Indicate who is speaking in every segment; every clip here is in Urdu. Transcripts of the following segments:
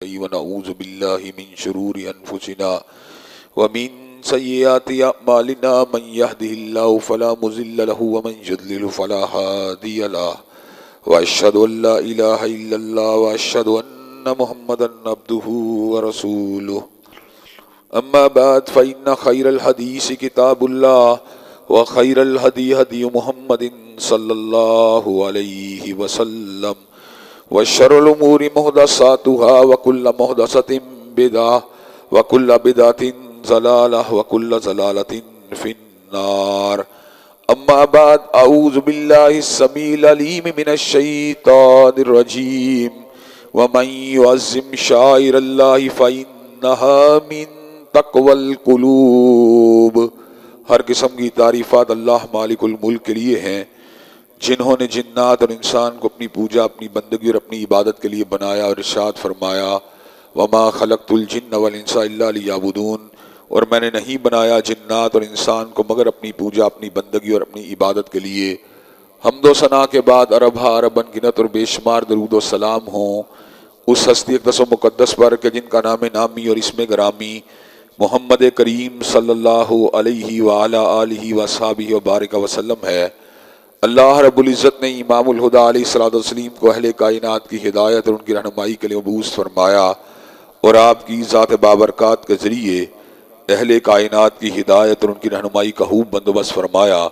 Speaker 1: ونعوذ بالله من شرور أنفسنا ومن سيئات أعمالنا من يهده الله فلا مضل له ومن يضلل فلا هادي له وأشهد أن لا إله إلا الله وأشهد أن محمدا عبده ورسوله أما بعد فإن خير الحديث كتاب الله وخير الهدي هدي محمد صلى الله عليه وسلم وشر الأمور محدثاتها وكل محدثة بدعة وكل بدعة ضلالة وكل ضلالة في النار. أما بعد أعوذ بالله السميع العليم من الشيطان الرجيم ومن يعظم شعائر الله فإنها من تقوى القلوب. ہر قسم کی تعریفات اللہ مالک الملک کے لیے ہیں جنہوں نے جنات اور انسان کو اپنی پوجا، اپنی بندگی اور اپنی عبادت کے لیے بنایا اور ارشاد فرمایا وما خلقت الجن والانس الا لیعبدون، اور میں نے نہیں بنایا جنات اور انسان کو مگر اپنی پوجا، اپنی بندگی اور اپنی عبادت کے لیے. حمد و ثنا کے بعد اربہ اربن گنت اور بے شمار درود و سلام ہوں اس ہستی اقدس و مقدس پر کہ جن کا نام نامی اور اسم گرامی محمد کریم صلی اللہ علیہ وعلی آلہ وصحبہ وبارک وسلم ہے. اللہ رب العزت نے امام الہدیٰ علیہ الصلوۃ والتسلیم کو اہل کائنات کی ہدایت اور ان کی رہنمائی کے لیے مبعوث فرمایا اور آپ کی ذات بابرکات کے ذریعے اہل کائنات کی ہدایت اور ان کی رہنمائی کا خوب بندوبست فرمایا.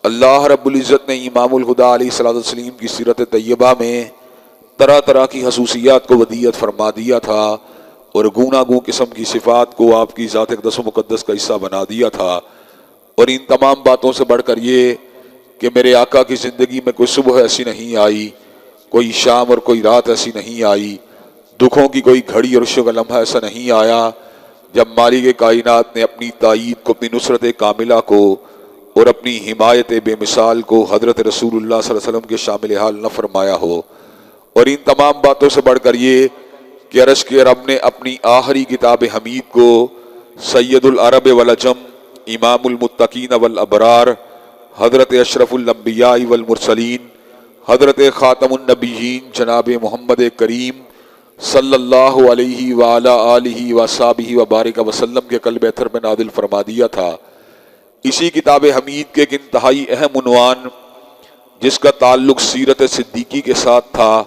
Speaker 1: اللہ رب العزت نے امام الہدیٰ علیہ الصلوۃ والتسلیم کی سیرت طیبہ میں طرح طرح کی خصوصیات کو ودیت فرما دیا تھا اور گوناگوں قسم کی صفات کو آپ کی ذات اقدس و مقدس کا حصہ بنا دیا تھا. اور ان تمام باتوں سے بڑھ کر یہ کہ میرے آقا کی زندگی میں کوئی صبح ایسی نہیں آئی، کوئی شام اور کوئی رات ایسی نہیں آئی، دکھوں کی کوئی گھڑی اور شب لمحہ ایسا نہیں آیا جب مالک کائنات نے اپنی تائید کو، اپنی نصرت کاملہ کو اور اپنی حمایت بے مثال کو حضرت رسول اللہ صلی اللہ علیہ وسلم کے شامل حال نہ فرمایا ہو. اور ان تمام باتوں سے بڑھ کر یہ کہ عرش کے رب نے اپنی آخری کتاب حمید کو سید العرب والعجم، امام المتقین والابرار، حضرت اشرف الانبیاء والمرسلین، حضرت خاتم النبیین جناب محمد کریم صلی اللہ علیہ وعلی آلہ وصحبہ وبارک وسلم کے قلب اطہر میں نازل فرما دیا تھا. اسی کتاب حمید کے ایک انتہائی اہم عنوان جس کا تعلق سیرت صدیقی کے ساتھ تھا،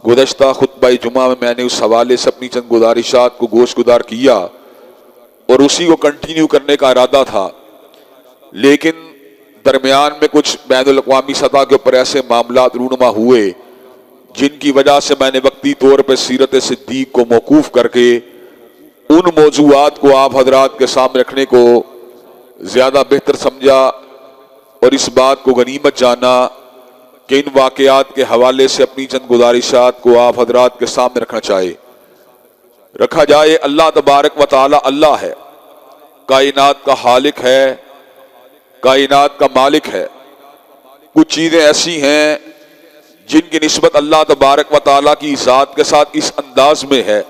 Speaker 1: گزشتہ خطبہ جمعہ میں نے اس حوالے سے اپنی چند گزارشات کو گوش گزار کیا اور اسی کو کنٹینیو کرنے کا ارادہ تھا، لیکن درمیان میں کچھ بین الاقوامی سطح کے اوپر ایسے معاملات رونما ہوئے جن کی وجہ سے میں نے وقتی طور پہ سیرت صدیق کو موقوف کر کے ان موضوعات کو آپ حضرات کے سامنے رکھنے کو زیادہ بہتر سمجھا اور اس بات کو غنیمت جانا کہ ان واقعات کے حوالے سے اپنی چند گزارشات کو آپ حضرات کے سامنے رکھا جائے. اللہ تبارک و تعالی اللہ ہے، کائنات کا خالق ہے، کائنات کا مالک ہے. کچھ چیزیں ایسی ہیں جن کی نسبت اللہ تبارک و تعالیٰ کی ذات کے ساتھ اس انداز میں ہے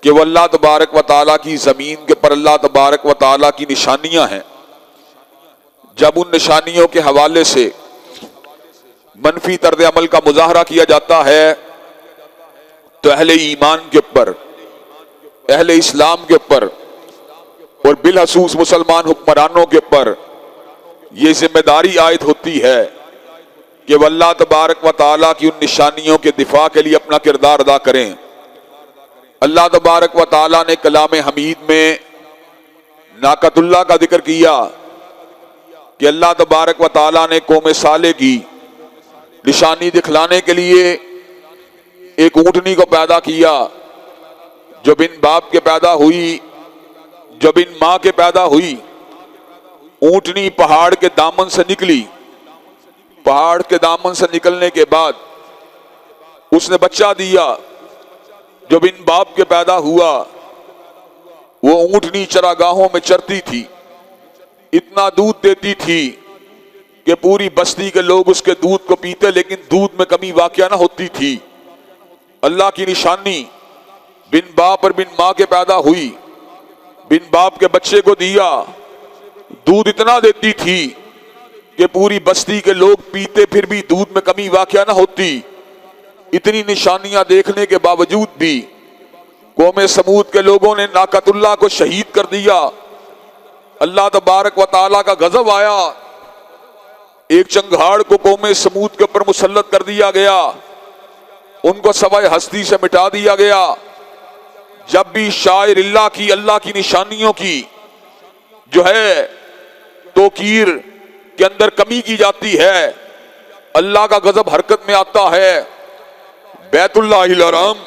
Speaker 1: کہ وہ اللہ تبارک و تعالیٰ کی زمین کے پر اللہ تبارک و تعالیٰ کی نشانیاں ہیں. جب ان نشانیوں کے حوالے سے منفی طرز عمل کا مظاہرہ کیا جاتا ہے تو اہل ایمان کے اوپر، اہل اسلام کے اوپر اور بالخصوص مسلمان حکمرانوں کے اوپر یہ ذمہ داری عائد ہوتی ہے کہ وہ اللہ تبارک و تعالیٰ کی ان نشانیوں کے دفاع کے لیے اپنا کردار ادا کریں. اللہ تبارک و تعالیٰ نے کلام حمید میں ناقۃ اللہ کا ذکر کیا کہ اللہ تبارک و تعالیٰ نے قوم صالح کی نشانی دکھلانے کے لیے ایک اونٹنی کو پیدا کیا جو بن باپ کے پیدا ہوئی، جو بن ماں کے پیدا ہوئی. اونٹنی پہاڑ کے دامن سے نکلی، پہاڑ کے دامن سے نکلنے کے بعد اس نے بچہ دیا جو بن باپ کے پیدا ہوا. وہ اونٹنی چراگاہوں میں چرتی تھی، اتنا دودھ دیتی تھی کہ پوری بستی کے لوگ اس کے دودھ کو پیتے، لیکن دودھ میں کمی واقع نہ ہوتی تھی. اللہ کی نشانی، بن باپ اور بن ماں کے پیدا ہوئی، بن باپ کے بچے کو دیا، دودھ اتنا دیتی تھی کہ پوری بستی کے لوگ پیتے پھر بھی دودھ میں کمی واقع نہ ہوتی. اتنی نشانیاں دیکھنے کے باوجود بھی قوم سمود کے لوگوں نے ناقۃ اللہ کو شہید کر دیا، اللہ تبارک و تعالیٰ کا غضب آیا، ایک چنگھاڑ کو قوم سمود کے اوپر مسلط کر دیا گیا، ان کو سوائے ہستی سے مٹا دیا گیا۔ جب بھی شاعر اللہ کی نشانیوں کی جو ہے توقیر کے اندر کمی کی جاتی ہے، اللہ کا غضب حرکت میں آتا ہے۔ بیت اللہ الحرام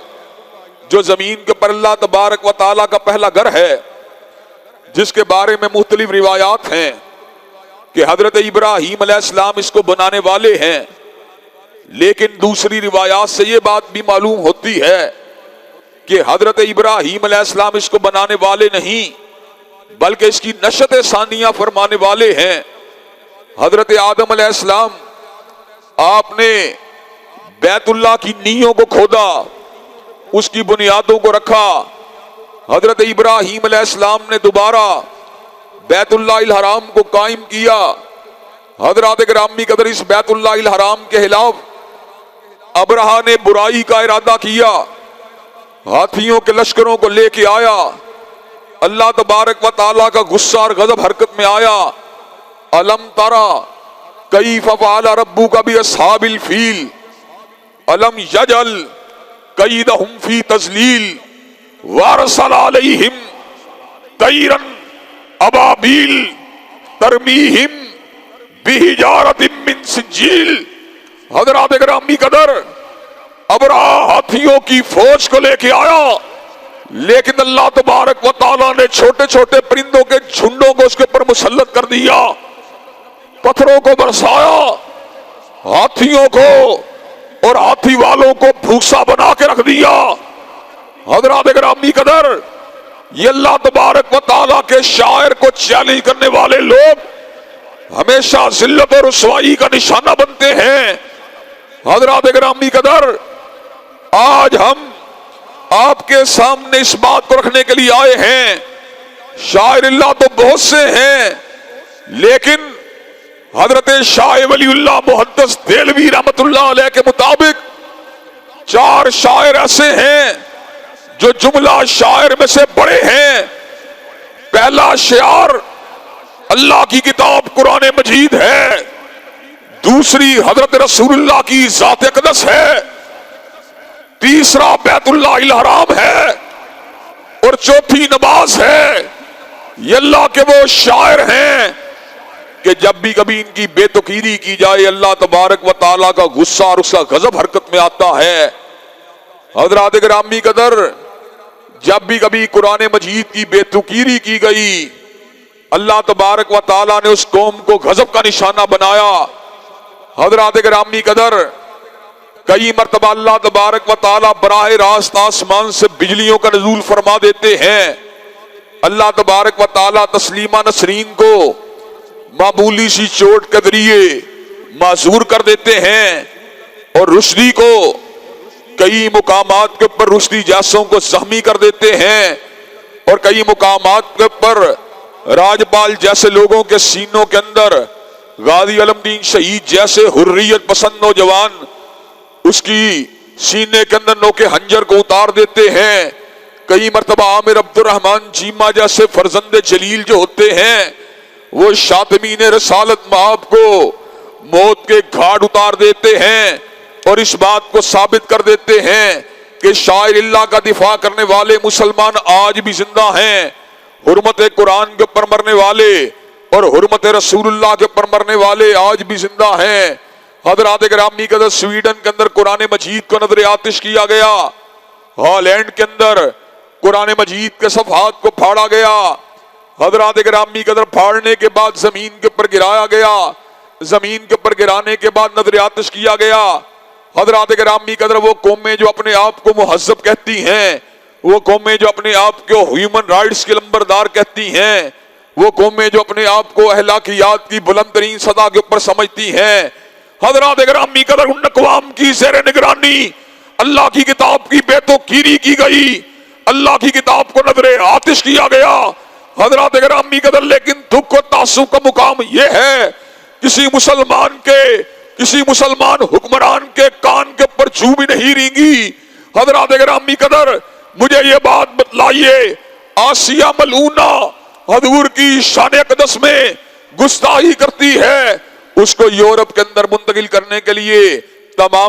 Speaker 1: جو زمین کے پر اللہ تبارک و تعالیٰ کا پہلا گھر ہے، جس کے بارے میں مختلف روایات ہیں کہ حضرت ابراہیم علیہ السلام اس کو بنانے والے ہیں، لیکن دوسری روایات سے یہ بات بھی معلوم ہوتی ہے کہ حضرت ابراہیم علیہ السلام اس کو بنانے والے نہیں، بلکہ اس کی نشت ثانیہ فرمانے والے ہیں۔ حضرت آدم علیہ السلام آپ نے بیت اللہ کی نیوں کو کھودا، اس کی بنیادوں کو رکھا۔ حضرت ابراہیم علیہ السلام نے دوبارہ بیت اللہ الحرام کو قائم کیا۔ حضرات گرامی قدر، اس بیت اللہ الحرام کے خلاف ابرہہ نے برائی کا ارادہ کیا، ہاتھیوں کے لشکروں کو لے کے آیا، اللہ تبارک و تعالیٰ کا غصہ اور غضب حرکت میں آیا۔ الم ترى کیف فعل ربک باصحاب الفیل الم یجعل کیدہم فی تضلیل وارسل علیہم طیرا ابابیل ترمیہم بحجارۃ من سجیل۔ حضرات گرامی قدر، ابرہہ ہاتھیوں کی فوج کو لے کے آیا، لیکن اللہ تبارک و تعالیٰ نے چھوٹے چھوٹے پرندوں کے جھنڈوں کو اس کے اوپر مسلط کر دیا، پتھروں کو برسایا، ہاتھیوں کو اور ہاتھی والوں کو بھوسا بنا کے رکھ دیا۔ حضرات گرامی قدر، یہ اللہ تبارک و تعالیٰ کے شاعر کو چیلنج کرنے والے لوگ ہمیشہ ذلت اور رسوائی کا نشانہ بنتے ہیں۔ حضرات گرامی قدر، آج ہم آپ کے سامنے اس بات کو رکھنے کے لیے آئے ہیں، شاعر اللہ تو بہت سے ہیں، لیکن حضرت شاہ ولی اللہ محدث دہلوی رحمت اللہ علیہ کے مطابق 4 شاعر ایسے ہیں جو جملہ شاعر میں سے بڑے ہیں۔ پہلا شعار اللہ کی کتاب قرآن مجید ہے، دوسری حضرت رسول اللہ کی ذات اقدس ہے، تیسرا بیت اللہ الحرام ہے، اور چوتھی نماز ہے۔ یہ اللہ کے وہ شاعر ہیں کہ جب بھی کبھی ان کی بے توقیری کی جائے، اللہ تبارک و تعالیٰ کا غصہ اور اس کا غضب حرکت میں آتا ہے۔ حضرات گرامی قدر، جب بھی کبھی قرآن مجید کی بے توقیری کی گئی، اللہ تبارک و تعالیٰ نے اس قوم کو غضب کا نشانہ بنایا۔ حضرات گرامی قدر، کئی مرتبہ اللہ تبارک و تعالیٰ براہ راست آسمان سے بجلیوں کا نزول فرما دیتے ہیں۔ اللہ تبارک و تعالیٰ تسلیمہ نسرین کو معمولی سی چوٹ کے ذریعے معذور کر دیتے ہیں، اور رشدی کو کئی مقامات کے اوپر رشدی جیسوں کو زخمی کر دیتے ہیں، اور کئی مقامات کے اوپر راجپال جیسے لوگوں کے سینوں کے اندر غازی علم دین شہید جیسے حریت پسند نوجوان اس کی سینے کے اندر نوکے ہنجر کو اتار دیتے ہیں۔ کئی مرتبہ عامر عبد الرحمن چیمہ جیسے فرزند جلیل جو ہوتے ہیں، وہ شاطمین رسالت مآب کو موت کے گھاٹ اتار دیتے ہیں، اور اس بات کو ثابت کر دیتے ہیں کہ شاعر اللہ کا دفاع کرنے والے مسلمان آج بھی زندہ ہیں، حرمت قرآن کے اوپر مرنے والے اور حرمت رسول اللہ کے اوپر مرنے والے آج بھی زندہ ہیں۔ حضرات گرامی قدر، سویڈن کے اندر قرآن مجید کو نظر آتش کیا گیا، ہالینڈ کے اندر قرآن مجید کے صفحات کو پھاڑا گیا، حضرات گرامی قدر پھاڑنے کے بعد زمین کے اوپر گرایا گیا، زمین کے اوپر گرانے کے بعد نظر آتش کیا گیا۔ حضرات گرامی قدر، وہ قومیں جو اپنے آپ کو مہذب کہتی ہیں، وہ قومیں جو اپنے آپ کو ہیومن رائٹس کے لمبردار کہتی ہیں، وہ قومیں جو اپنے آپ کو اخلاقیات کی بلند ترین سطح کے اوپر سمجھتی ہیں، حضرات گرامی قدر ان اقوام کی زیر نگرانی اللہ کی کتاب کی بے توقیری کی گئی، اللہ کی کتاب کو نظر آتش کیا گیا۔ حضرات گرامی قدر، لیکن دکھ و تعصب کا مقام یہ ہے، کسی مسلمان حکمران کے کان کے اوپر چھو بھی نہیں رینگی۔ حضرات گرامی قدر، مجھے یہ بات بتلائیے، آسیہ ملعونہ حضور کی شان اقدس میں گستاخی کرتی ہے، اس کو یورپ کے اندر منتقل کرنے کے لیے تمام